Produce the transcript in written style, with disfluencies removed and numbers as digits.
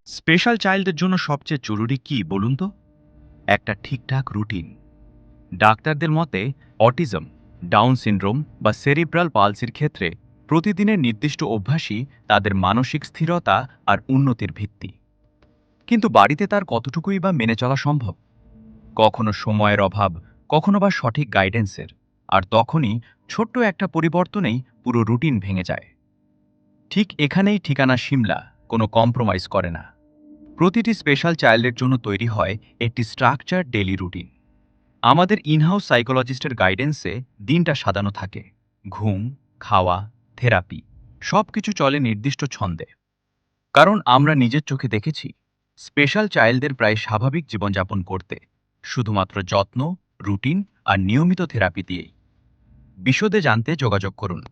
Special চাইল্ডের জন্য সবচেয়ে জরুরি কি বলুন তো? একটা ঠিকঠাক রুটিন। ডাক্তারদের মতে অটিজম, ডাউন সিনড্রোম বা সেরিব্রাল পালসির ক্ষেত্রে প্রতিদিনের নির্দিষ্ট অভ্যাসই তাদের মানসিক স্থিরতা আর উন্নতির ভিত্তি। কিন্তু বাড়িতে তার কতটুকুই বা মেনে চলা সম্ভব? কখনো সময়ের অভাব, কখনো বা সঠিক গাইডেন্সের। আর তখনই ছোট্ট একটা পরিবর্তনেই পুরো রুটিন ভেঙে যায়। ঠিক এখানেই ঠিকানা সিমলা কোনো কম্প্রোমাইজ করে না। প্রতিটি স্পেশাল চাইল্ডের জন্য তৈরি হয় একটি স্ট্রাকচার ডেইলি রুটিন। আমাদের ইনহাউস সাইকোলজিস্টের গাইডেন্সে দিনটা সাজানো থাকে। ঘুম, খাওয়া, থেরাপি সবকিছু চলে নির্দিষ্ট ছন্দে। কারণ আমরা নিজের চোখে দেখেছি স্পেশাল চাইল্ডদের প্রায় স্বাভাবিক জীবনযাপন করতে শুধুমাত্র যত্ন, রুটিন আর নিয়মিত থেরাপি দিয়েই। বিশদে জানতে যোগাযোগ করুন।